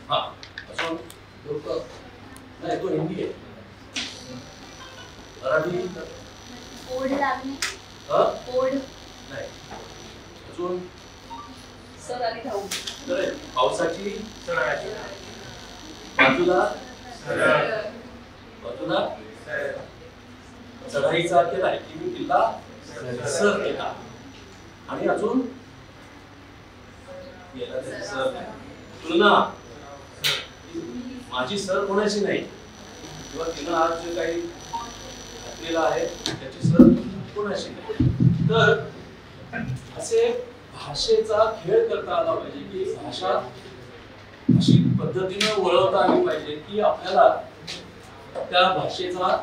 हा अजून डोकं नाही तो हिंदी आहे मराठी ओढ लागणे हा ओढ नाही अजून सर आणि धाऊ तर पावसाची बाजूला बाजूला चढाईचा केला की मी तिला सर केला आणि अजून याला त्याची सर तुलना माझी सर कोणाची नाही किंवा तिनं आज जे काही घातलेलं आहे त्याची सर कोणाची नाही तर असे भाषेचा खेळ करता आला पाहिजे की भाषा अशी पद्धतीने वळवता आली पाहिजे की आपल्याला त्या भाषेचा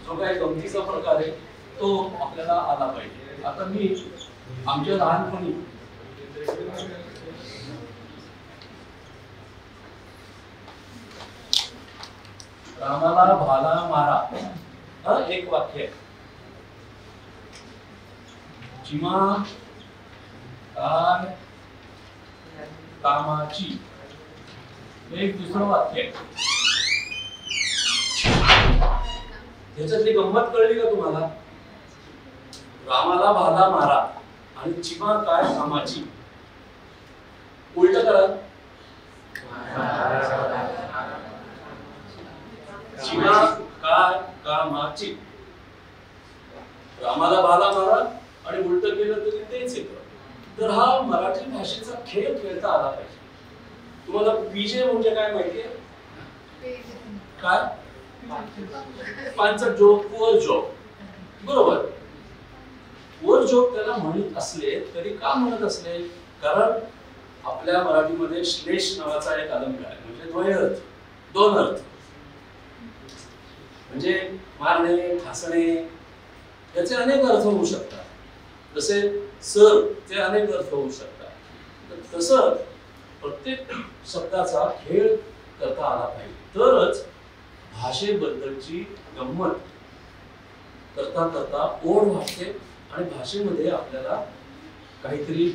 जो काही गमतीचा प्रकार आहे तो आपल्याला आला पाहिजे. आता मी आमच्या लहानपणी रामाला भाला मारा एक वाक्य चिमा काय कामाची एक दुसरं वाक्य ह्याच्यातली गंमत कळली का तुम्हाला? रामाला भाला मारा आणि चिमा काय कामाची उलट करा चिमा काय कामाची रामाला भाला मारा आणि उलट केलं तरी तेच येतं. तर हा मराठी भाषेचा खेळ खेळता आला पाहिजे. तुम्हाला पीजे म्हणजे काय माहितीये काय? पांचट जोक पुअर जोक बरोबर. पुअर जोक त्याला म्हणत असले तरी का म्हणत असले कारण आपल्या मराठीमध्ये श्लेष नावाचा एक अलंकार आहे म्हणजे द्वयर्थ दोन अर्थ म्हणजे मारणे ठासणे याचे अनेक अर्थ होऊ शकतात. जसे सर चे अनेक अर्थ होऊ शकतात. तसं प्रत्येक शब्दाचा खेळ करता आला पाहिजे तरच भाषेबद्दलची गंमत करता करता ओढ वाटते आणि भाषेमध्ये आपल्याला काहीतरी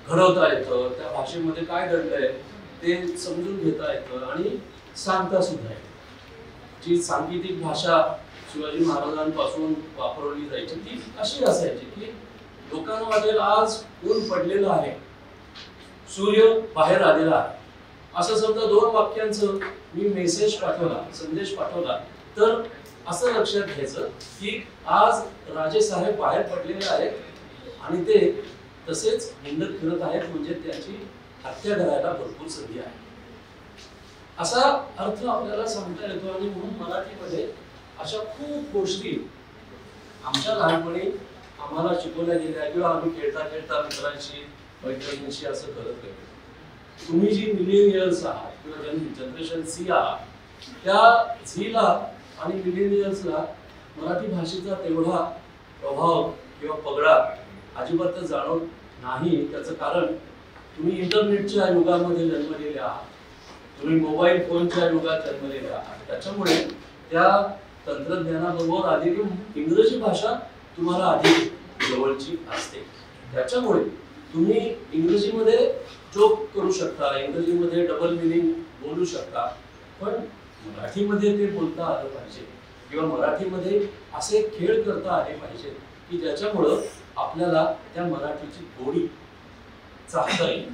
घडवता येतं. त्या भाषेमध्ये काय घडलंय ते समजून घेता येतं आणि सांगता सुद्धा येतं. जी सांकेतिक भाषा शिवाजी महाराजांपासून वापरली जायची ती अशी असायची की लोकांना वाटेल आज ऊन पडलेलं आहे सूर्य बाहेर आलेला आहे असं समजा दोन वाक्यांचं मी मेसेज पाठवला संदेश पाठवला तर असं लक्षात घ्यायचं की आज राजे साहेब बाहेर पडलेले आहेत आणि ते तसेच हिंडत फिरत आहेत म्हणजे त्याची हत्या करायला भरपूर संधी आहे असा अर्थ आपल्याला सांगता येतो. आणि म्हणून मराठीमध्ये अशा खूप गोष्टी आमच्या लहानपणी आम्हाला शिकवल्या गेल्या किंवा आम्ही खेळता खेळता मित्रांशी मैत्रिणींशी असं करत गेलो. तुम्ही जी मिलेनियल्स आहात किंवा जनरेशन सी आहात त्या झीला आणि मिलेनियल्सला मराठी भाषेचा तेवढा प्रभाव किंवा पगडा अजिबात जाणवत नाही. त्याचं कारण तुम्ही इंटरनेटच्या युगामध्ये जन्मलेले आहात तुम्ही मोबाईल फोनच्या युगात जन्मलेले आहात त्याच्यामुळे त्या तंत्रज्ञानाबरोबर आधी इंग्रजी भाषा तुम्हाला अधिक जवळची असते. त्याच्यामुळे तुम्ही इंग्रजीमध्ये जोक करू शकता इंग्रजीमध्ये डबल मिनिंग बोलू शकता पण मराठीमध्ये ते बोलता आलं पाहिजे किंवा मराठीमध्ये असे खेळ करता आले पाहिजे की ज्याच्यामुळं आपल्याला त्या मराठीची गोडी चाहता येईल.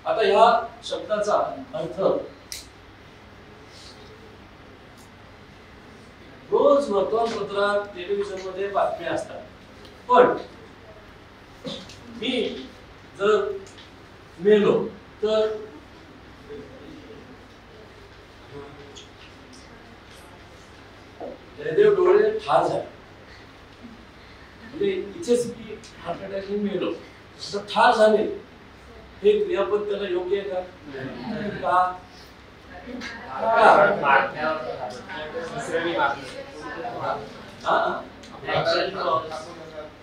आता ह्या शब्दाचा अर्थ रोज वर्तमानपत्रात टेलिव्हिजनमध्ये बातम्या असतात पण मी जर मेलो तर जयदेव डोळे ठार झाले म्हणजे इथेच मी हार्ट अटॅकने मेलो तर ठार झाले हे क्रियापद त्याला योग्य आहे का?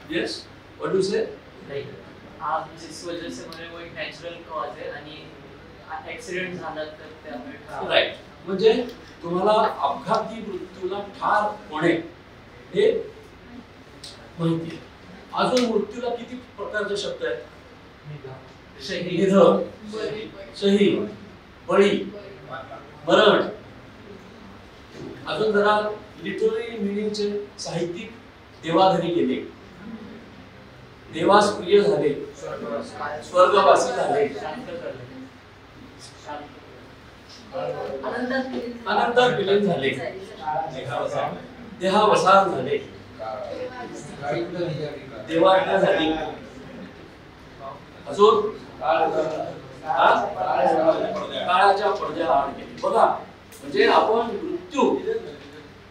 Yes, what do you say? जिस वजह से मुझे वो एक नेचुरल कॉज है आणि ऍक्सिडेंट झाला तर त्यामुळे राईट म्हणजे तुम्हाला अपघाती मृत्यूला ठार होणे हे माहिती आहे. अजून मृत्यूला किती प्रकारचे शब्द आहेत? शहीद शहीद बळी, मरण. अजून जरा लिटररी मिनिंगचे साहित्यिक देवाघरी गेले, देवास प्रिय झाले, स्वर्गवासी झाले, अनंतात विलीन झाले, देहावसान झाले, देवाज्ञा झाली. अजून काळाच्या पडद्याआड गेले. बघा, म्हणजे आपण मृत्यू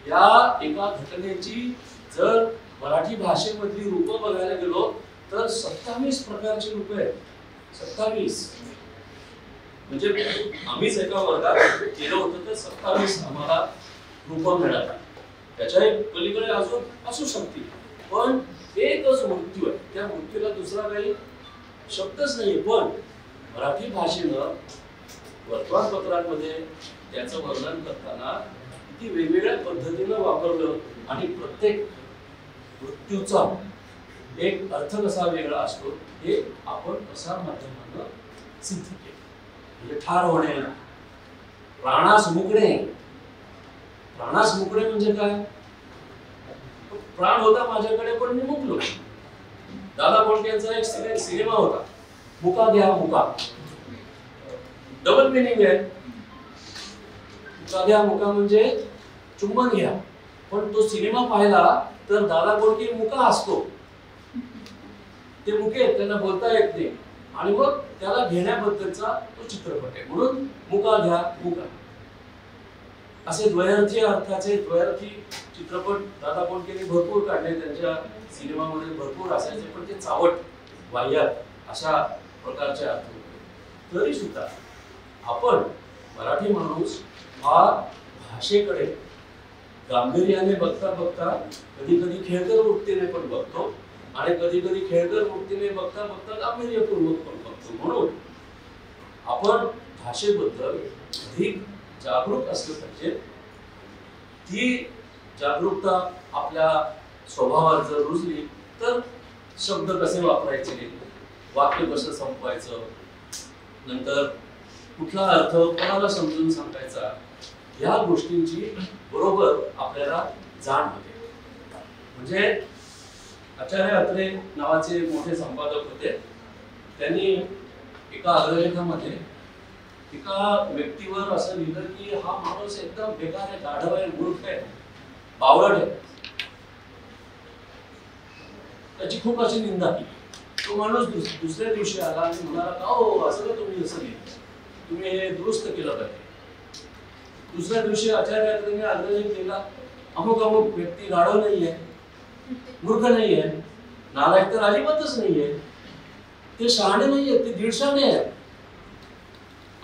या एका घटनेची जर मराठी भाषेमधली रूपं बघायला गेलो तर 27 प्रकारची रूपं आहेत. 27. म्हणजे आम्हीच एका वर्गात केलं होतं तर 27 आम्हाला रूपं मिळाली. त्याच्या पलीकडे अजून असू शकतील, पण एकच मृत्यू आहे. त्या मृत्यूला दुसरा काही शब्दच नाही. पण मराठी भाषेनं वर्तमानपत्रांमध्ये त्याचं वर्णन करताना किती वेगवेगळ्या पद्धतीनं वापरलं आणि प्रत्येक मृत्यूचा एक अर्थ कसा वेगळा असतो हे आपण प्रसार माध्यमांना सिद्ध केलं. म्हणजे ठार होणे, प्राणास मुकणे. प्राणास मुकणे म्हणजे काय? प्राण होता माझ्याकडे पण मी मुकलो. दादा कोंडकेंचा एक सिनेमा होता, मुका घ्या मुका. डबल मिनिंग आहे. मुका घ्या मुका म्हणजे चुंबन घ्या, पण तो सिनेमा पाहिला तर दादा कोंडके मुका असतो. ते मुके त्यांना बोलता येत नाही आणि मग त्याला घेण्याबद्दलचा तो चित्रपट आहे. म्हणून मुका घ्या मुका. असे द्वयार्थी अर्थाचे द्वयार्थी चित्रपट दादा कोंडकेंनी भरपूर काढले. त्यांच्या सिनेमामध्ये भरपूर असायचे, पण ते चावट वाह्यात अशा प्रकारचे अर्थ होते. तरी सुद्धा आपण मराठी माणूस हा भाषेकडे गांभीर्याने बघता बघता कधी कधी खेळकर वृत्तीने पण बघतो आणि कधी कधी खेळकर वृत्तीने बघता बघता गांभीर्यपूर्वक पण बघतो. म्हणून आपण भाषेबद्दल अधिक जागरूक असलं पाहिजे. ती जागरूकता आपल्या स्वभावात जर रुजली तर शब्द कसे वापरायचे, वाक्य कसं संपवायचं, नंतर कुठला अर्थ कोणाला समजून सांगायचा, या गोष्टींची बरोबर आपल्याला जाण होते. म्हणजे आचार्य अत्रे नावाचे मोठे संपादक होते. त्यांनी एका अग्रलेखामध्ये एका व्यक्तीवर असं लिहिलं की हा माणूस एकदम बेकार आहे, गाढव आहे, मूर्ख आहे, बावळट आहे. त्याची खूप अशी निंदा केली. तो माणूस दुसऱ्या दिवशी आला आणि म्हणाला, का हो असं का तुम्ही असं लिहिलं, तुम्ही हे दुरुस्त केलं पाहिजे. दुसऱ्या दिवशी आचार्य अत्रेंनी अग्रलेख केला, अमुक अमुक व्यक्ती गाढव नाहीये, मूर्ख नाहीये, नालायक तर अजिबातच नाहीये, ते शहाणे नाहीये, ते दीडशाणे आहे,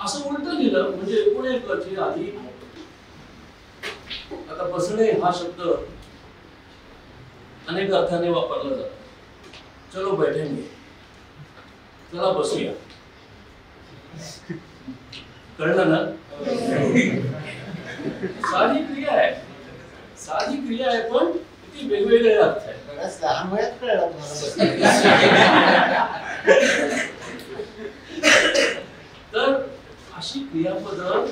असं उलट लिहिलं. म्हणजे एकूण एक आधी आता बसणे हा शब्द अनेक अर्थाने वापरला जातो. चलो बैठेंगे, चला बसूया, कळलं ना? साधी क्रिया आहे, साधी क्रिया आहे, पण किती वेगवेगळे अर्थ आहे. तर अशी क्रियापदं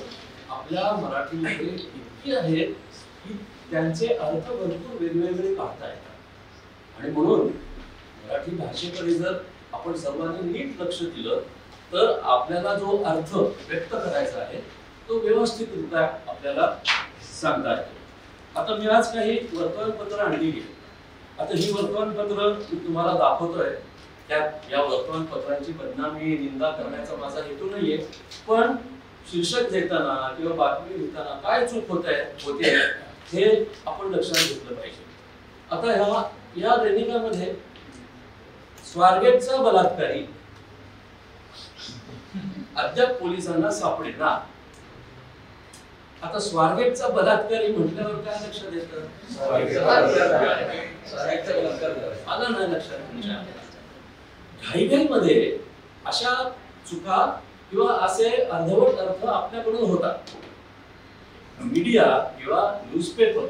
आपल्या मराठीमध्ये इतकी आहेत की त्यांचे अर्थ भरपूर वेगवेगळे काढता येतात. आणि म्हणून मराठी भाषेकडे जर आपण सर्वांनी नीट लक्ष दिलं तर आपल्याला जो अर्थ व्यक्त करायचा आहे तो व्यवस्थितरित्या आपल्याला सांगता येतो. आता मी आज काही वर्तमानपत्र आणली आहे. आता ही वर्तमानपत्र मी तुम्हाला दाखवतोय. त्यात या वर्तमानपत्रांची बदनामी निंदा करण्याचा माझा हेतू नाहीये, पण शीर्षक देताना किंवा बातमी लिहिताना काय चूक होते हे आपण लक्षात घेतलं पाहिजे. आता या दैनिकामध्ये स्वारगेटचा बलात्कारी अद्याप पोलिसांना सापडेना. आता स्वारगेटचा बलात्कारी म्हटल्यावर काय लक्षात येतं? आलं नाही लक्षात तुमच्या? घाईघाईमध्ये अशा चुका किंवा असे अर्धवट अर्थ आपल्याकडून होतात. मीडिया किंवा newspaper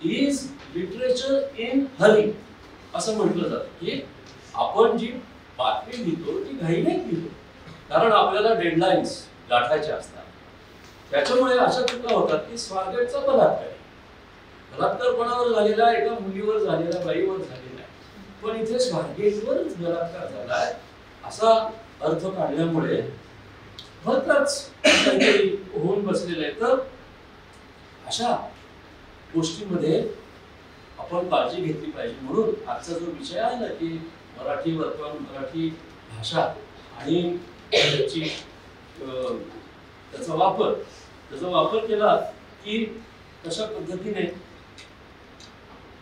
is literature in Hari असं म्हटलं जातं की आपण जी बातमी लिहितो ती घाईघाईत लिहितो, कारण आपल्याला डेडलाईन्स गाठायच्या असतात. त्याच्यामुळे अशा चुका होतात की स्वारगेटचा बलात्कार, बलात्कार कोणावर झालेला, एका मुलीवर झालेला, बाईवर झालेला आहे, पण इथे स्वारगेटवरच बलात्कार झालाय असा अर्थ काढल्यामुळे बरंच काहीतरी होऊन बसलेलं आहे. तर अशा गोष्टीमध्ये आपण काळजी घेतली पाहिजे. म्हणून आजचा जो विषय आहे ना की मराठी वर्तमान, मराठी भाषा आणि त्याचा वापर केला की कशा पद्धतीने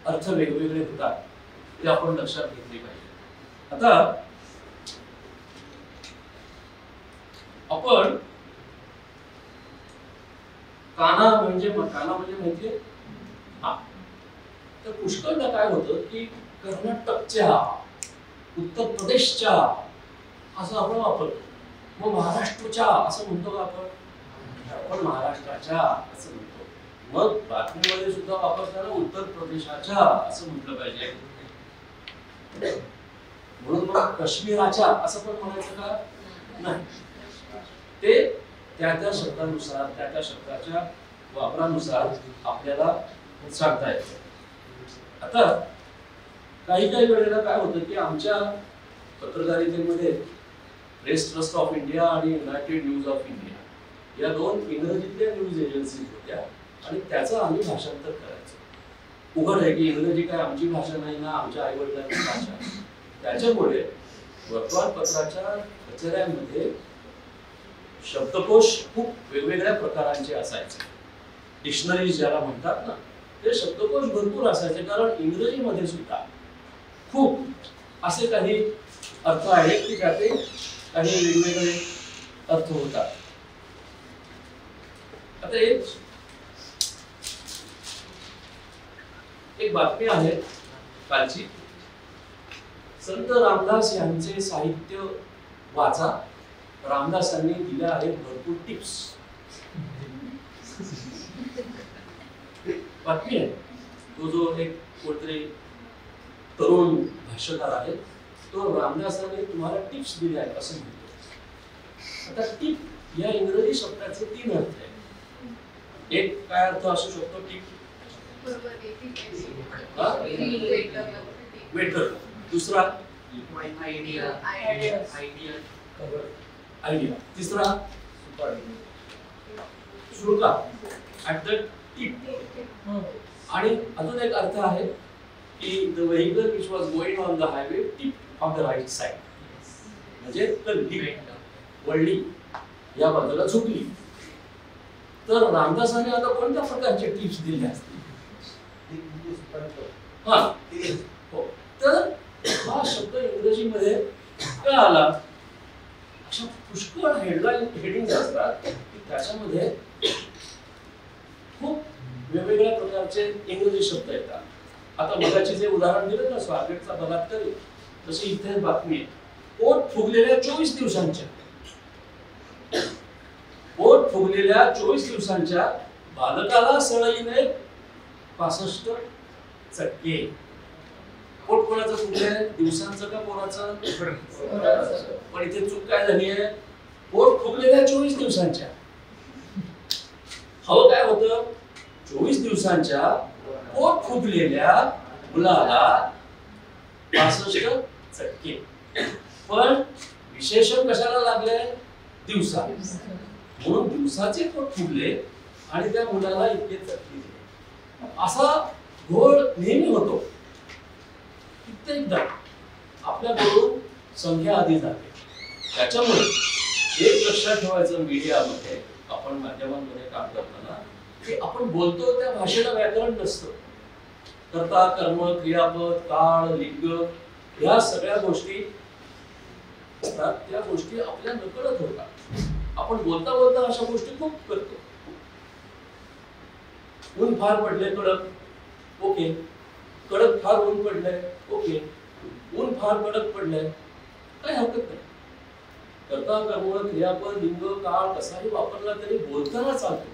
अर्थ वेगवेगळे होतात ते आपण लक्षात घेतले पाहिजे. आता आपण काना म्हणजे माहितीये, हा, तर पुष्कळदा काय होतं की कर्नाटकच्या, उत्तर प्रदेशच्या असं आपण वापरतो. मग महाराष्ट्राच्या असं म्हणतो आपण महाराष्ट्राच्या असं म्हणतो. मग बातमीमध्ये सुद्धा वापरताना उत्तर प्रदेशाच्या असं म्हटलं पाहिजे. म्हणून मग काश्मीराच्या असं पण म्हणायचं का नाही. ते त्या शब्दानुसार, त्या शब्दाच्या वापरानुसार आपल्याला सांगता येतं. आता काही वेळेला काय होतं की आमच्या पत्रकारितेमध्ये प्रेस ट्रस्ट ऑफ इंडिया आणि युनायटेड न्यूज ऑफ इंडिया या दोन इंग्रजीतल्या न्यूज एजन्सीज होत्या आणि त्याचं आम्ही भाषांतर करायचो. उघड आहे की इंग्रजी काय आमची भाषा नाही ना, आमच्या आईवडिलांची भाषा. त्याच्यामुळे वर्तमानपत्राच्या कचऱ्यांमध्ये शब्दकोश खूप वेगवेगळ्या प्रकारांचे असायचे. डिक्शनरीज ज्याला म्हणतात ना, ते शब्दकोश भरपूर असायचे. कारण इंग्रजीमध्ये सुद्धा खूप असे काही अर्थ आहेत की त्याचे काही वेगवेगळे अर्थ होतात. आता एक बातमी आहे कालची. संत रामदास यांचे साहित्य वाचा. रामदासांनी दिल्या आहेत भरपूर टिप्स. बातमी आहे. तो जो एक कोणतरी तरुण भाष्यकार आहे, तो रामदासांनी तुम्हाला टिप्स दिल्या आहेत असं म्हणतो. आता टिप या इंग्रजी शब्दाचे 3 अर्थ आहेत. एक काय अर्थ असू शकतो टिप? वेटर. दुसरा आयडिया. तिसरा शुल्का ऍट द टिप. आणि अजून एक अर्थ आहे की the vehicle which was going on the highway tip on the right side. म्हणजे वळली या बाजूला झुकली. तर रामदासांनी आता कोणत्या प्रकारचे टिप्स दिले असतील? हा, हो. तर हा शब्द इंग्रजीमध्ये का आला? अशा पुष्कळ हेडिंग असतात की त्याच्यामध्ये खूप वेगवेगळ्या प्रकारचे इंग्रजी शब्द येतात. आता मगाची जे उदाहरण दिलं ना स्वारगेटचा बलात्कार, तशी इथे बातमी आहे. पोट फुगलेल्या 24 दिवसांच्या, पोट फुगलेल्या 24 दिवसांच्या बालकाला सळईने 65 चटके. पोट कोणाचं फुगलंय? दिवसांचं का पोराचं? पण इथे चूक काय झाली आहे? पोट फुगलेल्या 24 दिवसांच्या. हवं काय होतं? 24 दिवसांच्या पोट फुगलेल्या मुलाला 65 चटके. पण विशेषण कशाला लागले? दिवसा. म्हणून दिवसाचे पोट फुगले आणि त्या मुलाला इतके चटके दिले. असा घोळ नेहमी होतो. कित्येकदा आपल्याकडून संख्या आधी जाते. त्याच्यामुळे एक लक्षात ठेवायचं मीडियामध्ये, आपण माध्यमांमध्ये काम करताना, की आपण बोलतो त्या भाषेला व्याकरण नसतं. कर्ता, कर्म, क्रियापद, काळ, लिंग या सगळ्या गोष्टी असतात. त्या गोष्टी आपल्या नकळत होतात. आपण बोलता बोलता अशा गोष्टी खूप करतो. ऊन फार पडले कडक, ओके. कडक फार ऊन पडलंय, ओके. ऊन फार कडक पडलंय, काही हरकत नाही. कर्ता, कर्म, क्रियापद, लिंग, काळ कसाही वापरला तरी बोलताना चालतो.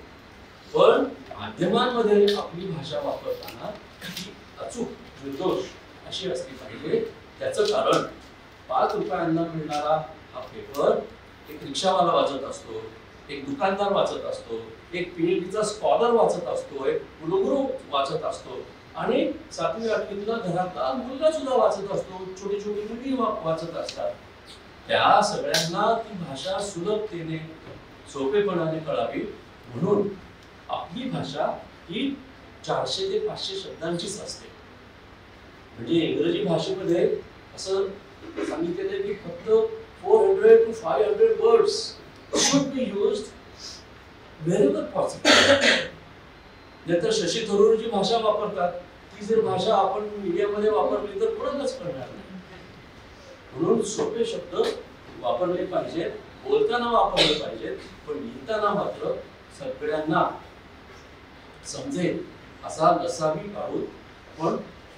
पण माध्यमांमध्ये आपली भाषा वापरताना ती अचूक, निर्दोष अशी असली पाहिजे. त्याचं कारण 5 रुपयांना मिळणारा हा पेपर एक रिक्षावाला वाचत असतो, एक दुकानदार वाचत असतो, एक पीएचडीचा स्कॉलर वाचत असतो, एक कुलगुरू वाचत असतो, आणि 7वी 8वीतला घरातला मुलगा सुद्धा वाचत असतो, छोटी छोटी मुली वाचत असतात. त्या सगळ्यांना ती भाषा सुलभतेने सोपेपणाने कळावी म्हणून आपली भाषा ही 400 ते 500 शब्दांचीच असते. म्हणजे इंग्रजी भाषेमध्ये असं सांगितलेलं आहे की फक्त 400 to 500 words should be used wherever possible. नंतर शशी थरूर जी भाषा वापरतात ती जर भाषा आपण मीडियामध्ये वापरली तर कोणालाच कळणार नाही. म्हणून सोपे शब्द वापरले पाहिजेत, बोलताना वापरले पाहिजेत, पण लिहिताना मात्र सगळ्यांना समजेल असा लसावी काढून आपण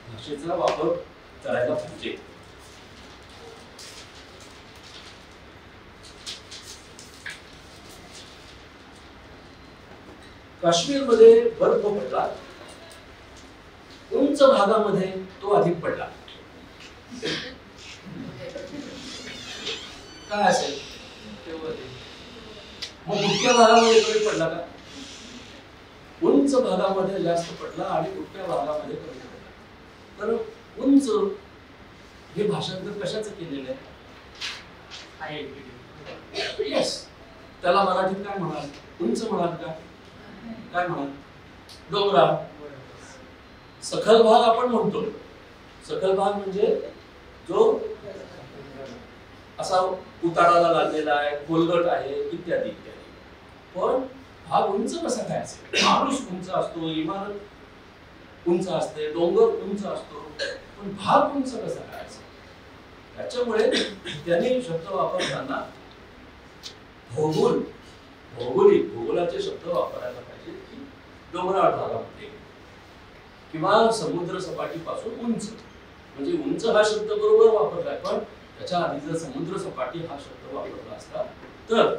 भाषेचा वापर करायला पाहिजे. काश्मीरमध्ये बर्फ पडला, उंच भागामध्ये तो अधिक पडला. काय असेल? मग उंच्या भागामध्ये कमी पडला का? उंच भागामध्ये जास्त पडला आणि उंच्या भागामध्ये कमी पडला. तर उंच हे भाषांतर कशाचं केलेलं आहे? येस. त्याला मराठीत काय म्हणाल? उंच म्हणाल का? काय म्हणाल? डोंगराळ. सखल भाग आपण म्हणतो. सखल भाग म्हणजे जो असा उताराला लागलेला आहे, खोलगट आहे, इत्यादी इत्यादी. पण भाग उंच कसा काय असेल? माणूस उंच असतो, इमारत उंच असते, डोंगर उंच असतो, पण भाग उंच कसा काय असेल? त्याच्यामुळे त्यांनी शब्द वापरताना भौगोलाचे शब्द वापरायला पाहिजे की डोंगराळ भागामध्ये किंवा समुद्र सपाटीपासून उंच. म्हणजे उंच हा शब्द बरोबर वापरलाय, पण त्याच्या आधी जर समुद्र सपाटी हा शब्द वापरला असता तर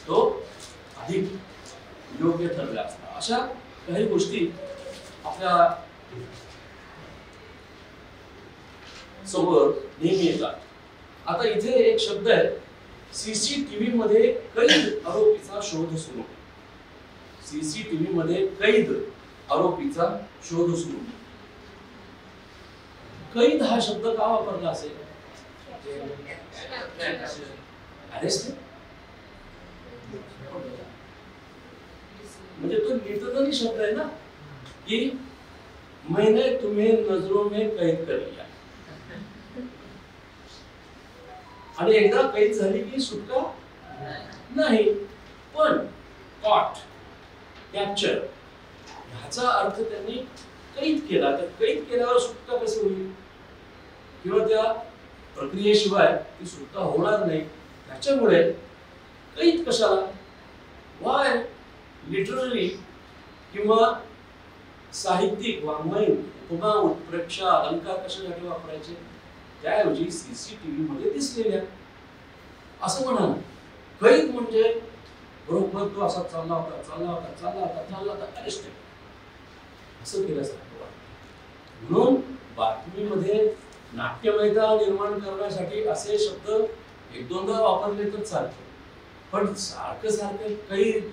तो अधिक योग्य ठरला असता. अशा काही गोष्टी आपल्या समोर नेहमी येतात. आता इथे एक शब्द आहे, सीसीटीव्ही मध्ये कैद आरोपीचा शोध सुरू. सीसीटीव्ही मध्ये कैद आरोपीचा शोध सुरू. कैद हा शब्द का वापरला असेल? अरेस्ट. म्हणजे तो लिटरली शब्द आहे ना की मैंने तुम्हें नजरों में कैद कर लिया. आणि एकदा कैद झाली की सुटका नाही. पण कॉट, कॅप्चर ह्याचा अर्थ त्यांनी कैद केला. तर कैद केल्यावर सुटका कशी होईल? किंवा त्या प्रक्रियेशिवाय ती सुटका होणार नाही. त्याच्यामुळे कैद कशाला? वाय लिटरली किंवा साहित्यिक वाङ्मयीन उपमा उत्प्रेक्षा अलंकार कशासाठी वापरायचे? त्याऐवजी सीसीटीव्ही मध्ये दिसलेल्या असं म्हणा. कैद म्हणजे बरोबर तो असा चालला होता अरेस्ट असं केल्यासारखं वाटतं. म्हणून बातमीमध्ये नाट्यमयता निर्माण करण्यासाठी असे शब्द एक दोनदा वापरले तर चालते, पण सारखं कैद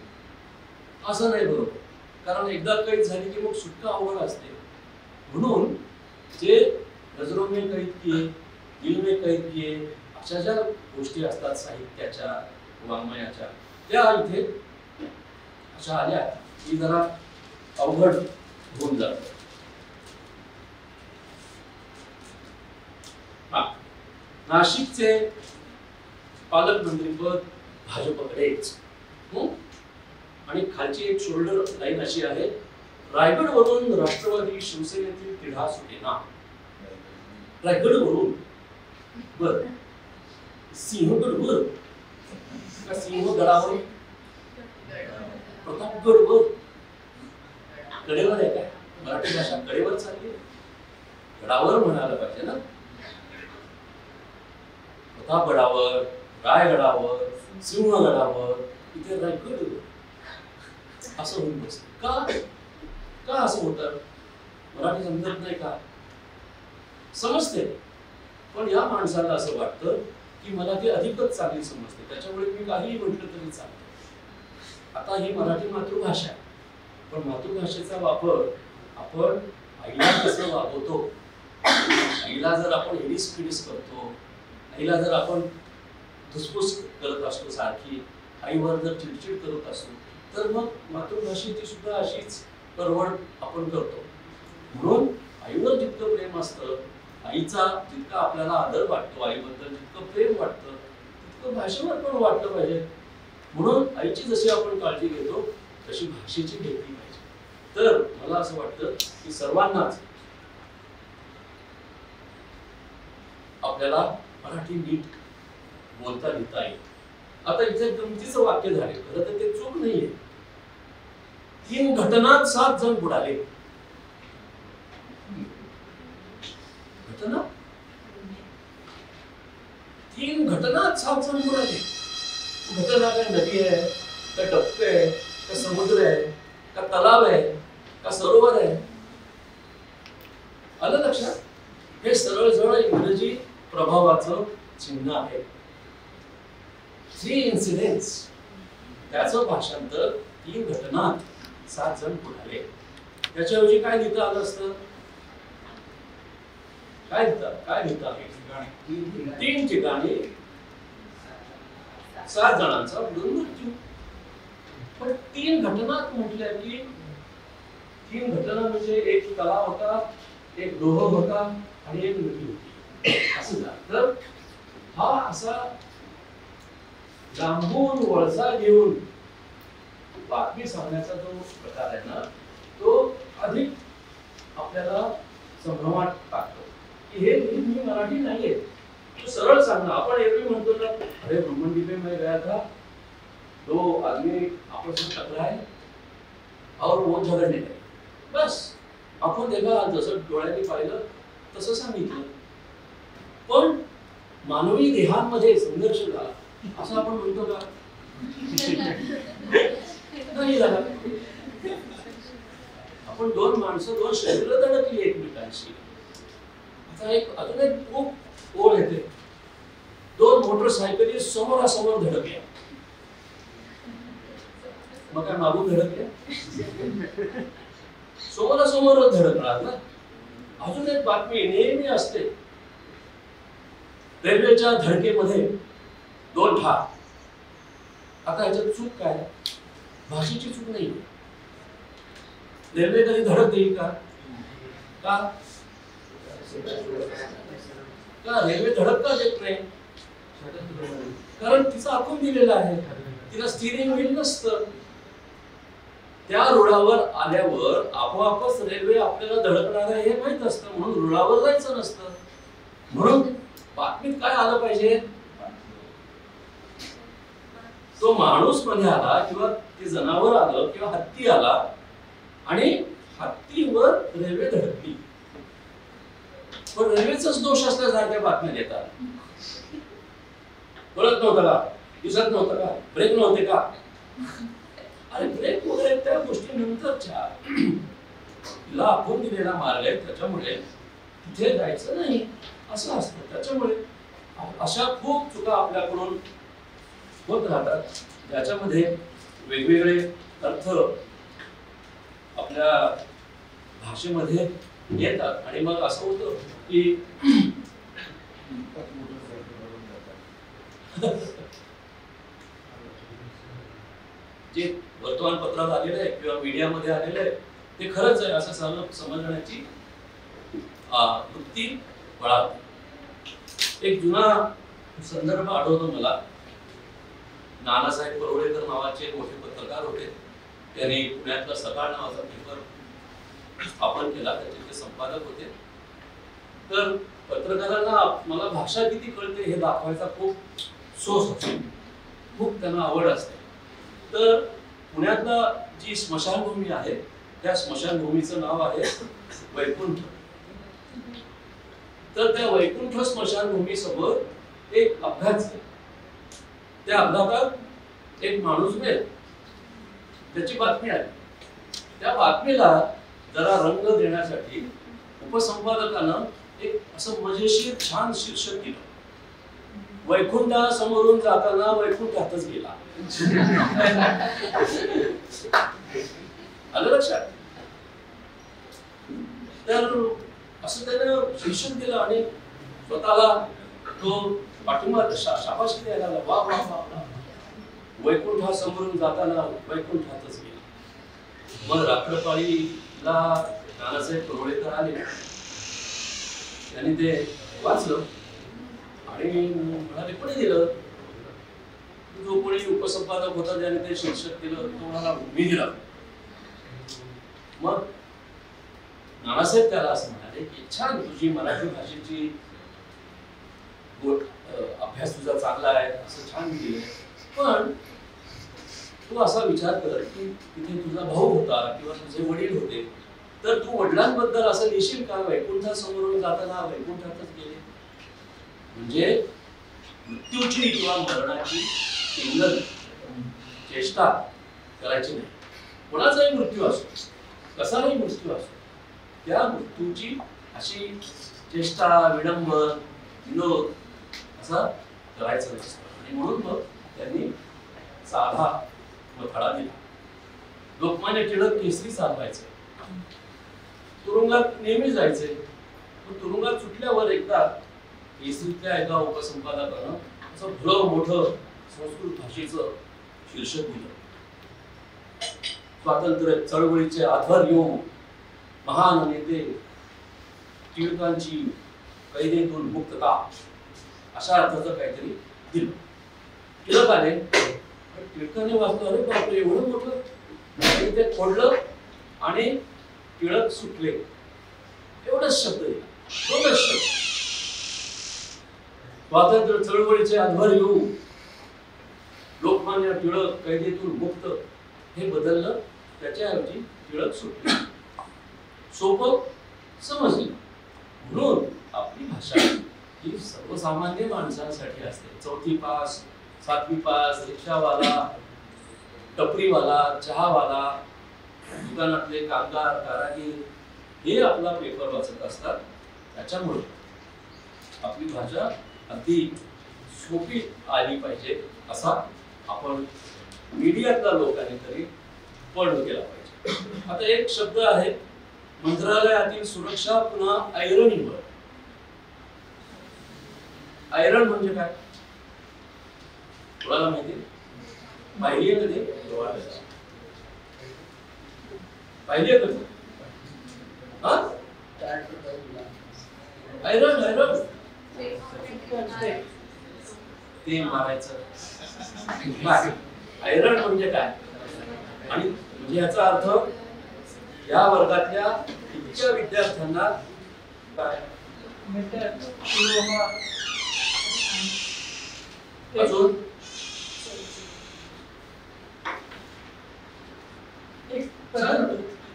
असं नाही बरोबर. कारण एकदा कैद झाली की मग सुटका अवघड असते. म्हणून जे नजरों में कैद किए, दिल में कैद किए, अशा ज्या गोष्टी असतात साहित्याच्या वाङ्मयाच्या, त्या इथे अशा आल्या की जरा अवघड होऊन जात. नाशिकचे पालकमंत्रीपद भाजपकडेच. आणि खालची एक शोल्डर लाईन अशी आहे, रायगडवरून राष्ट्रवादी शिवसेनेतील तिढा सुटेना. रायगडवरून बर सिंहगडवर का सिंहगडावर? प्रतापगडवर. कडेवर आहे काय? मराठी भाषा कडेवर चालली, गडावर म्हणायला पाहिजे ना. प्रतापगडावर, रायगडावर, सिंहगडावर, इथे रायगड असं होऊन बसतं. का असं होतं? मराठी समजत नाही का? समजते, पण या माणसाला असं वाटतं की मला ती अधिकच चांगली समजते, त्याच्यामुळे मी काहीही म्हटलं तरी चालतं. आता ही मराठी मातृभाषा आहे, पण मातृभाषेचा वापर आपण आईला कसं वागवतो, आईला जर आपण हिडीस पिडीस करतो, आईला जर आपण धुसफूस करत असतो सारखी, आईवर जर चिडचिड करत असतो, तर मग मातृभाषेची सुद्धा अशीच परवड आपण करतो. म्हणून आईवर जितकं प्रेम असतं, आईचा जितका आपल्याला आदर वाटतो, आईबद्दल जितकं प्रेम वाटतं, तितकं भाषेवर पण वाटलं पाहिजे. म्हणून आईची जशी आपण काळजी घेतो तशी भाषेची घेतली पाहिजे. तर मला असं वाटतं की सर्वांनाच आपल्याला मराठी नीट बोलता लिहिता येईल. आता इथे गमतीचं वाक्य झाले, खरं तर ते चूक नाहीये. 3 घटनात 7 जण बुडाले. घटना 3 घटनात 7 जण बुडाले. घटना काय नदी आहे का डबके आहे का समुद्र आहे का तलाव आहे का सरोवर आहे? आलं लक्षात? हे सरळ सरळ इंग्रजी प्रभावाचं चिन्ह आहे. 3 इन्सिडेंट्स, त्याचं भाषांतर 3 घटनात 7 जण बुडाले. त्याच्याऐवजी काय लिहिता आलं असतं? काय लिहिता 3 ठिकाणी 7 जणांचा बुडून मृत्यू. पण 3 घटनात म्हटल्या की 3 घटना म्हणजे एक तलाव होता, एक डोह होता आणि एक नदी होती, असं झालं. तर हा असा लांबून वळसा घेऊन बातमी सांगण्याचा जो प्रकार आहे ना, तो अधिक आपल्याला संभ्रमात टाकतो की हे मी मराठी नाहीये. तो सरळ सांगणं. आपण एरवी म्हणतो ना, अरे ब्रह्मंडीपे में गया था, 2 आदमी आपस में टकराए और वो झगड़ने लगे. बस आपण देखा, जसं डोळ्यांनी पाहिलं तसं सांगितलं. पण मानवी देहांमध्ये संघर्ष झाला असं आपण म्हणतो का? नाही झाला. आपण 2 माणसं, 2 शरीर धडकली एकमेकांशी. आता अजून एक खूप ओळ येते. 2 मोटरसायकली समोरासमोर धडकल्या. मग काय मागून धडकल्या? समोरासमोर धडकणार ना. अजून एक बातमी नेहमी असते, रेल्वेच्या धडकेमध्ये 2 ठार. आता ह्याच्यात चूक काय? भाषेची चूक नाही. रेल्वे कधी धडक देईल का? रेल्वे धडक का देत नाही? कारण तिचं आखून दिलेलं आहे, तिला स्टिअरिंग व्हील नसतं. त्या रुळावर आल्यावर आपोआपच रेल्वे आपल्याला धडकणार आहे हे माहित असतं, म्हणून रुळावर जायचं नसतं. म्हणून बातमीत काय आलं पाहिजे? तो माणूस मध्ये आला किंवा ते जनावर आलं किंवा हत्ती आला आणि हत्तीवर रेल्वे धडकली. पण रेल्वेचाच दोष असल्यासारख्या बातम्या देतात. कळत नव्हतं का? दिसत नव्हतं का? ब्रेक नव्हते का? अरे ब्रेक वगैरे त्या गोष्टी नंतरच्या. तिला आपण दिलेला मार्ग आहे, त्याच्यामुळे तिथे जायचं नाही असं असतं. त्याच्यामुळे अशा खूप चुका आपल्याकडून होत राहतात, ज्याच्यामध्ये वेगवेगळे अर्थ आपल्या भाषेमध्ये येतात. आणि मग असं होतं की जे वर्तमानपत्रात आलेलं आहे किंवा मीडियामध्ये आलेलं आहे ते खरंच आहे असं समजण्याची वृत्ती बळावते. एक जुना संदर्भ आढळतो मला. नानासाहेब परोळेकर नावाचे मोठे पत्रकार होते. त्यांनी पुण्यातला सकाळ नावाचा पेपर स्थापन केला, त्याचे ते संपादक होते. तर पत्रकारांना मला भाषा किती कळते हे दाखवायचा खूप सोस असतो, खूप त्यांना आवड असते. तर पुण्यातला जी स्मशानभूमी आहे त्या स्मशानभूमीचं नाव आहे वैकुंठ. तर त्या वैकुंठ स्मशानभूमी समोर एक अपघात झाला. त्या अपघातात एक माणूस मेला, त्याची बातमी आली. त्या बातमीला जरा रंग देण्यासाठी उपसंपादकानं एक असं मजेशीर छान शीर्षक दिलं. वैकुंठा समोरून जाताना वैकुंठातच गेला. आलं लक्षात? तर असं त्यानं शीर्षक दिलं आणि स्वतःला तो पाठिंबा शाबासकी द्यायला लागला. वा वा वा वा, वैकुंठा समोरून जाताना वैकुंठातच गेला. मग रात्रपाळीला नानासाहेब तोरळेकर आले, त्यांनी ते वाचलं आणि म्हणाले कोणी दिलं? जो कोणी उपसंपादक होता त्याने ते शीर्षक दिलं, तो म्हणाला मी दिला. मग नानासाहेब त्याला असं म्हणाले की छान, तुझी मराठी भाषेची अभ्यास तुझा चांगला आहे, असं छान दिलं, पण तू असा विचार कर की तिथे तुझा भाऊ होता किंवा तुझे वडील होते, तर तू वडिलांबद्दल असं लिहिशील का वैकुंठा समोरून जाताना वैकुंठातच गेले? म्हणजे मृत्यूची किंवा मरणाची इंगल चेष्टा करायची नाही. कोणाचाही मृत्यू असो, कसाही मृत्यू असो, त्या मृत्यूची अशी चेष्टा, विडंबन, विनोद असा करायचा नसतो. आणि म्हणून मग त्यांनी साधा मथळा दिला. लोकमान्य टिळक केसरी चालवायचे, तुरुंगात नेहमी जायचे. तुरुंगात सुटल्यावर एकदा केसरीतल्या एका उपसंपादकानं असं भलं मोठं संस्कृत भाषेचं शीर्षक दिलं, स्वातंत्र्य चळवळीचे आधार येऊन महान नेते टिळकांची कैदेतून मुक्तता, अशा अर्थाचं काहीतरी दिलं. टिळक आले, टिळकाने वाचलं, अरे बापरे एवढं मोठं, ते खोडलं आणि टिळक सुटले, एवढंच शब्द दिला, दोनच शब्द. स्वातंत्र्य चळवळीचे आधार येऊन लोकमान्य टिळक कैदेतून मुक्त, हे बदललं, त्याच्याऐवजी टिळक सुटले. सोपं, समजलं. म्हणून आपली भाषा ही सर्वसामान्य माणसांसाठी असते. 4थी पास, 7वी पास, रिक्षावाला, टपरीवाला, चहावाला, दुकानातले कामगार, कारागीर हे आपला पेपर वाचत असतात. त्याच्यामुळे आपली भाषा अगदी सोपी आली पाहिजे असा आपण मीडियातल्या लोकांनी तरी पळ केला पाहिजे. आता एक शब्द आहे, मंत्रालयातील सुरक्षा पुन्हा ऐरणीवर. ऐरण म्हणजे काय? कोणाला माहिती? पाहिली आहे कधी? पाहिली आहे कधी? ऐरण ऐरण ते मारायचं. ऐरण म्हणजे काय? आणि म्हणजे याचा अर्थ या वर्गातल्या इतक्या विद्यार्थ्यांना काय अजून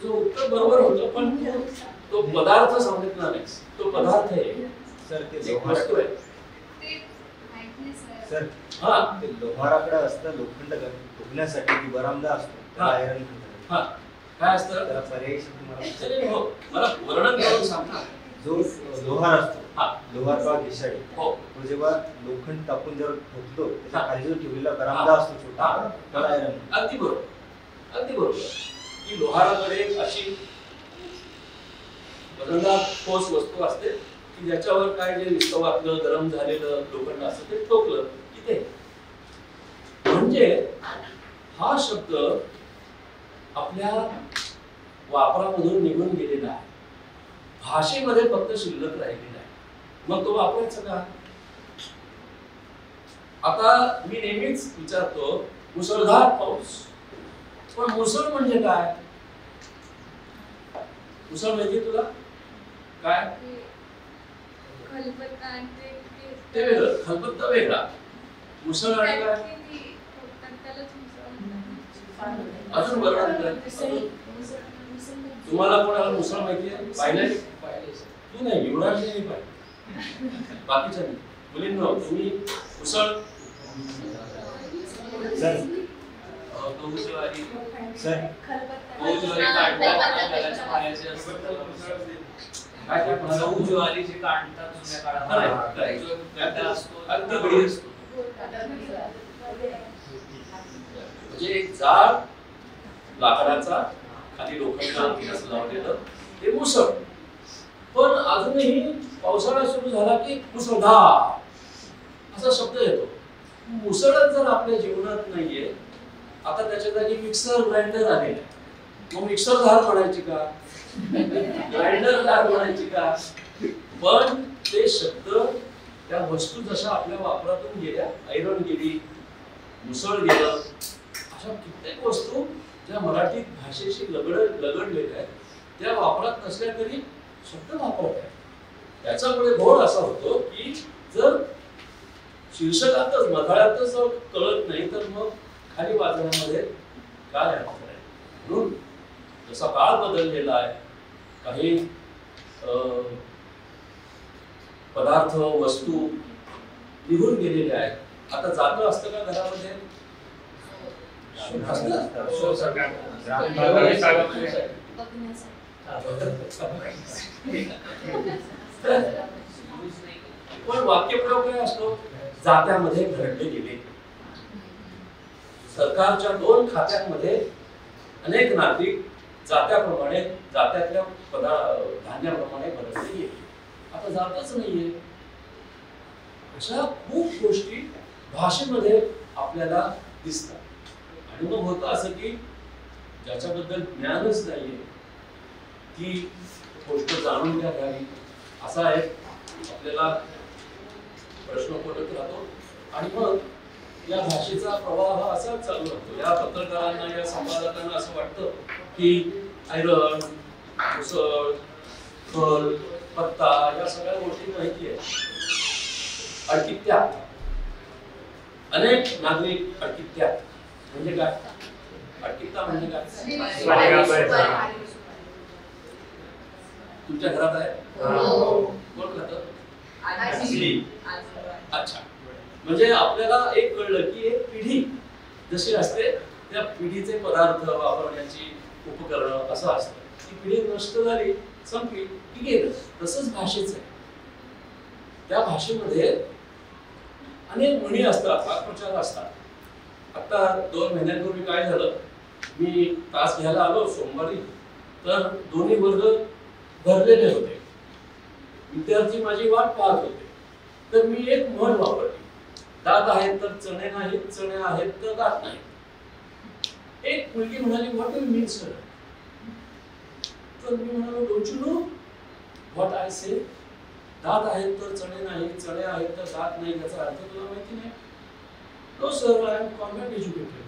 तुझं उत्तर बरोबर होतं, पण तो पदार्थ सांगितला नाही. तो पदार्थ आहे सर, ते वस्तू आहे. सर, हा, ते लोहाराकडे असतं लोखंड फुगण्यासाठी की बरामदा असतो, त्याला आयरन म्हणतात. हा, काय असतं? त्याला पर्यायी शब्द मला हो, मला वर्णन करून सांग ना. जो लोहार असतो, हा, लोहार किंवा घिसाडी, हो, तो जेव्हा लोखंड टाकून जेव्हा ठोकतो, त्याच्या हा, खाली जो ठेवलेला बरामदा असतो छोटा, हा, त्याला आयरन. अगदी बरोबर, अगदी बरोबर. की लोहाराकडे अशी वजनदार ठोस वस्तू असते की ज्याच्यावर काय जे विस्तवातलं गरम झालेलं लोखंड असतं ते ठोकलं की ते. म्हणजे हा शब्द आपल्या वापरामधून निघून गेलेला आहे, भाषेमध्ये फक्त शिल्लक राहिलेला आहे. मग तो वापरायचा का? आता मी नेहमीच विचारतो, मुसळधार पाऊस, पण मुसळ म्हणजे काय? मुसळ माहिती तुला काय? ते वेगळं, खलबत्ता वेगळा, मुसळ आणि काय? अजून बरोबर. तुम्हाला कोणाला मुसळ माहिती आहे? पाहिलंय? तू नाही, युवराज नाही पाहिजे, बाकीच्या नाही. मुलींनो, तुम्ही मुसळ सर, गहूज्वारी, सर, गहूज्वारी काढतात, घालायच्या पाण्याचे असतात. काय काय म्हणाला? गहू ज्वारी जे काढतात जुन्या खरंय, काळात खरंय. जो गड्डा असतो अगदी गडी असतो. म्हणजे एक जाड लाकडाचा खाली लोखंड लावलेलं ते मुसळ. पण अजूनही पावसाळा सुरू झाला की मुसळधार असा शब्द येतो. मुसळच जर आपल्या जीवनात नाहीये, आता त्याच्या जागी मिक्सर ग्राइंडर आलेला आहे. मग मिक्सर धार म्हणायची का, ग्राइंडर धार म्हणायची का? पण ते शब्द त्या वस्तू जशा आपल्या वापरातून गेल्या, ऐरण गेली, मुसळ गेलं, अशा कित्येक वस्तू ज्या मराठी भाषेशी लगडलेल्या आहेत त्या वापरात नसल्या तरी शब्द वापरत आहेत. त्याच्यामुळे घोळ असा होतो की जर शीर्षकातच मथाळ्यातच कळत नाही तर मग खाली वाचण्यामध्ये काय अर्थ आहे. म्हणून जसा काळ बदललेला आहे, काही पदार्थ वस्तू निघून गेलेल्या आहेत. आता जातं असतं का घरामध्ये? पण वाक्यप्रयोग काय असतो? जात्यामध्ये घडले गेले. सरकारच्या 2 खात्यांमध्ये अनेक नागरिक जात्याप्रमाणे जात्यातल्या धान्याप्रमाणे बदलले गेले. आता जातच नाहीये. अशा खूप गोष्टी भाषेमध्ये आपल्याला दिसतात. आणि मग होतं असं की ज्याच्याबद्दल ज्ञानच नाहीये ती गोष्ट जाणून घ्यावी असा एक आपल्याला प्रश्न पडत राहतो. आणि मग या भाषेचा प्रवाह असाच चालू राहतो. या पत्रकारांना, या संपादकांना असं वाटतं की ऐरण, मुसळ, खल, पत्ता या सगळ्या गोष्टी माहिती आहेत. अडकित्यात अनेक नागरिक अडकित्यात म्हणजे काय? अडकित्ता म्हणजे काय? तुमच्या घरात आहे? कोण खातं? अच्छा. म्हणजे आपल्याला एक कळलं की एक पिढी जशी असते त्या पिढीचे पदार्थ वापरण्याची उपकरणं असं असतं. ती पिढी नष्ट झाली, संपली की गेलं. तसंच भाषेचं आहे. त्या भाषेमध्ये अनेक म्हणी असतात, वाक्प्रचार असतात. आता 2 महिन्यांपूर्वी काय झालं, मी तास घ्यायला आलो सोमवारी, तर दोन्ही वर्ग भरलेले होते. विद्यार्थी माझी वाट पाहत होते. तर मी एक म्हण वापरली, दात आहेत तर चणे नाहीत, चणे आहेत तर दात नाहीत. एक मुलगी म्हणाली, what do you mean sir? तर मी म्हणालो, don't you know what I say? दात आहेत तर चणे नाहीत, चणे आहेत तर दात नाही, याचा अर्थ तुला माहिती नाही? No sir, I am convent educated.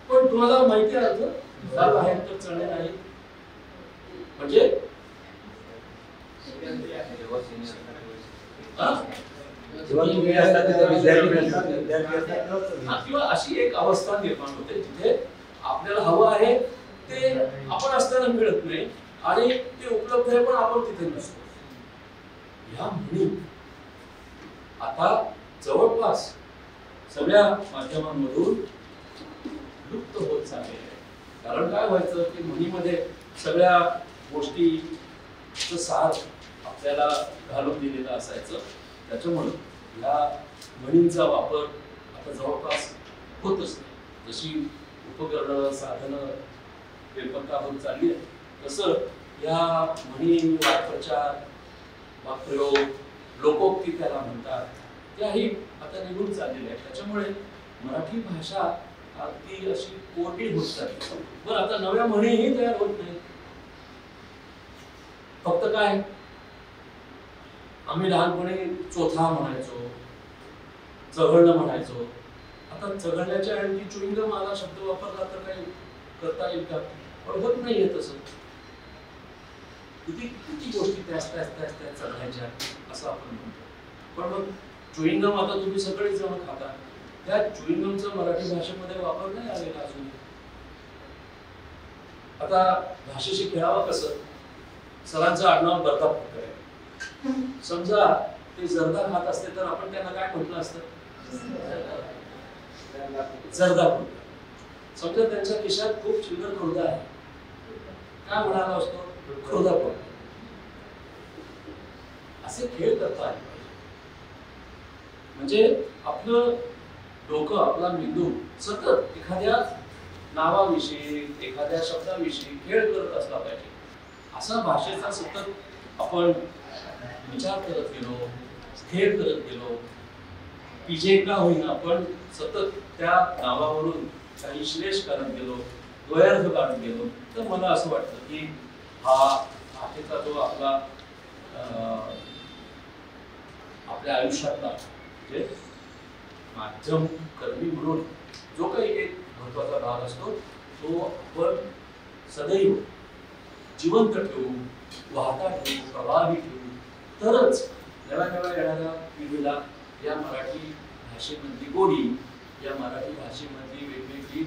पण तुम्हाला माहिती आहे अर्थ? दात आहेत तर चणे नाहीत म्हणजे किंवा अशी एक अवस्था निर्माण होते जिथे आपल्याला हवं आहे ते आपण असताना मिळत नाही आणि ते उपलब्ध आहे पण आपण तिथे नसतो. ह्या म्हणी आता जवळपास सगळ्या माध्यमांमधून लुप्त होत चाललेले आहे. कारण काय व्हायचं की म्हणीमध्ये सगळ्या गोष्टीचं सार आपल्याला घालून दिलेलं असायचं. त्याच्यामुळे या म्हणींचा वापर आता जवळपास होतच नाही. जशी उपकरणं साधनं बेपत्ता होत चालली आहे तसं या म्हणी, वाक्प्रचार, वाक्प्रयोग, लोकोक्ती त्याला म्हणतात, त्याही आता निघून चाललेल्या आहेत. त्याच्यामुळे मराठी भाषा अगदी अशी कोरडी होत चालली. बरं, आता नव्या म्हणीही तयार होत नाही. फक्त काय, आम्ही लहानपणी चोथा म्हणायचो, चघळणं म्हणायचो. आता चघळण्याच्या ऐवजी चुईंगम आला शब्द वापरला तर काही करता येईल का? पण होत नाहीये तसं. किती गोष्टी त्या चढायच्या असं आपण म्हणतो. पण मग चुईंगम आता तुम्ही सगळेच जण खाता, त्या चुईंगमचा मराठी भाषेमध्ये वापर नाही आलेला अजून. आता भाषेशी खेळावं कसं? सरांचं आडनाव बर्दापूरकर आहे. समजा ते जर्दा खात असते तर आपण त्यांना काय म्हटलं असतं? जर्दापूरकर. समजा त्यांच्या खिशात खूप चिल्लर खुर्दा आहे, काय म्हणाला असतो? क्रोधापोटी असे खेळ करता आले पाहिजे. म्हणजे आपलं डोकं, आपला मेंदू सतत एखाद्या नावाविषयी, एखाद्या शब्दाविषयी खेळ करत असला पाहिजे. असा भाषेचा सतत आपण विचार करत गेलो, खेळ करत गेलो, पीजे का होईना आपण सतत त्या नावावरून काही श्लेष करत गेलो, द्वयार्थ काढत गेलो, तर मला असं वाटतं की हा भाषेचा जो आपला आपल्या आयुष्यातला म्हणजे माध्यम कर्मी म्हणून जो काही एक महत्वाचा भाग असतो तो आपण सदैव जिवंत ठेवू, वाहता ठेवू, प्रवाही ठेवू, तरच नव्या नव्या येणाऱ्या पिढीला या मराठी भाषेमधली गोडी, या मराठी भाषेमधली वेगवेगळी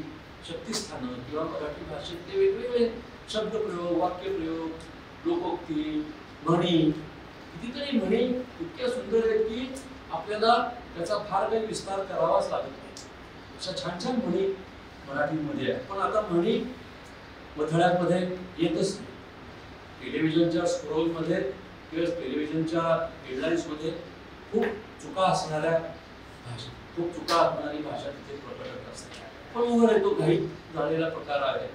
शक्तिस्थानं किंवा मराठी भाषेतले वेगवेगळे शब्दप्रयोग, वाक्यप्रयोग, लोकोक्ती, म्हणी, कितीतरी म्हणी इतक्या सुंदर आहेत की आपल्याला त्याचा फार काही विस्तार करावाच लागत नाही. अशा छान छान म्हणी मराठीमध्ये आहेत. पण आता म्हणी मथळ्यांमध्ये येतच नाही. टेलिव्हिजनच्या स्क्रोलमध्ये किंवा टेलिव्हिजनच्या हेडलाईन्समध्ये खूप चुका असणाऱ्या भाषा, खूप चुका असणारी भाषा तिथे प्रकट असते. पण उघड आहे तो घाई झालेला प्रकार आहे.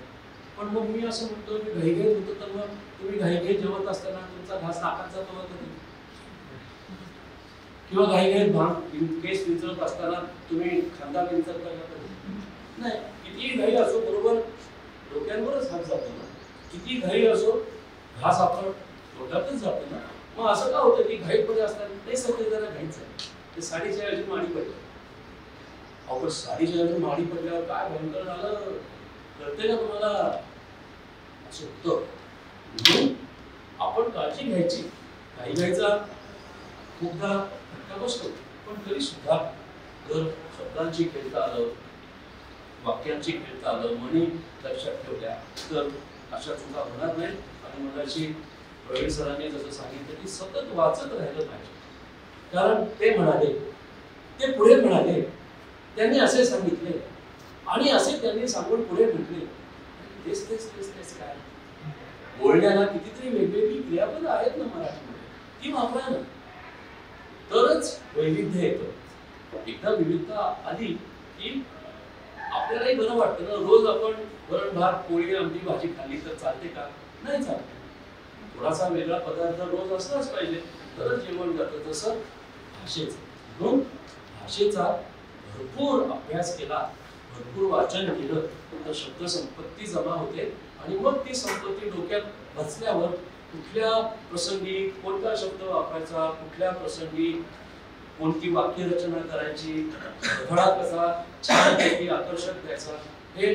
पण मग मी असं म्हणतो मी घाईघाईत होतो, तर मग तुम्ही घाईघाईत जेवत असताना तुमचा घास नाकात जातो कधी? किंवा घाईघाईत केस विंचरत असताना तुम्ही खांदा विंचरता का कधी? नाही. कितीही घाई असो बरोबर डोक्यांवरच हात जातो ना. किती घाई असो घास आपण डोक्यातच जातो ना. मग असं का होतं की घाईमध्ये असताना नाही सगळे जरा घाईच आहे, ते साडीच्या ऐवजी माडी पडलं. अहो साडीच्या ऐवजी माडी पडल्यावर काय भयंकर झालं कळते का तुम्हाला? असं होतं. म्हणून आपण काळजी घ्यायची. घाई घायचा खूपदा फटका बसतो, पण तरी सुद्धा जर शब्दांची खेळता आलं, वाक्यांची खेळता आलं, म्हणी लक्षात ठेवल्या तर अशा चुका होणार नाही. आणि मगाशी प्रवीण सरांनी जसं सांगितलं की सतत वाचत राहिलं पाहिजे. कारण ते म्हणाले, ते पुढे म्हणाले, त्यांनी असे सांगितले आणि असे त्यांनी सांगून पुढे म्हटले. तेच तेच तेच तेच काय बोलण्याला कितीतरी वेगवेगळी क्रियापदं आहेत ना मराठीमध्ये, ती वापरा ना, तरच वैविध्य येतं. एकदा विविधता आली की आपल्यालाही बरं वाटतं ना. रोज आपण वरण भात पोळी आमटी भाजी खाल्ली तर चालते का? नाही चालते. थोडासा वेगळा पदार्थ रोज असलाच पाहिजे, तरच जेवण जातं. तसं भाषेचं, म्हणून भाषेचा भरपूर अभ्यास केला, भरपूर वाचन केलं तर शब्द संपत्ती जमा होते. आणि मग ती संपत्ती डोक्यात बसल्यावर कुठल्या प्रसंगी कोणता शब्द वापरायचा, कुठल्या प्रसंगी कोणती वाक्यरचना करायची, धडा कसा छानपैकी आकर्षक द्यायचा, हे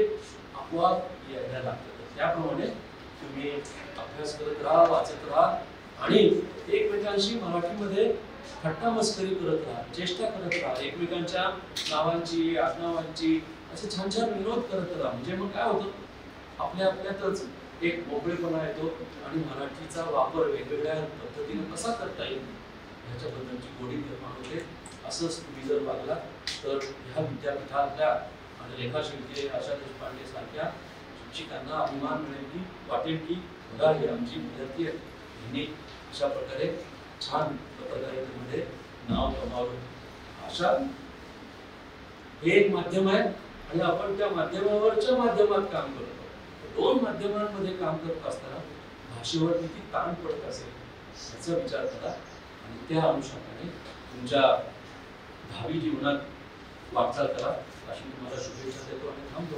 आपोआप यायला लागतं. त्याप्रमाणे तुम्ही अभ्यास करत राहा, वाचत राहा आणि एकमेकांशी मराठीमध्ये थट्टा मस्करी करत राहा, चेष्टा करत राहा, एकमेकांच्या नावांची, आडनावांची असे छान छान विनोद करत राहा. म्हणजे मग काय होतं, आपल्या आपल्यातच एक मोकळेपणा येतो आणि मराठीचा वापर वेगवेगळ्या पद्धतीने कसा करता येईल ह्याच्याबद्दलची गोडी निर्माण होते. असंच तुम्ही जर वागला तर ह्या विद्यापीठातल्या आणि रेखाशिल्पी आशा देशपांडे सारख्या शिक्षकांना अभिमान मिळेल की वाटेल की बघा हे आमची विद्यार्थी आहेत, यांनी अशा प्रकारे छान पत्रकारितेमध्ये नाव कमावलं. भाषा हे एक माध्यम आहे आणि आपण त्या माध्यमावरच्या माध्यमात काम करतो. दोन माध्यमांमध्ये काम करत असताना भाषेवर किती ताण पडत असेल याचा विचार करा आणि त्या अनुषंगाने तुमच्या भावी जीवनात वाटचाल करा. अशी तुम्हाला शुभेच्छा देतो आणि थांबतो.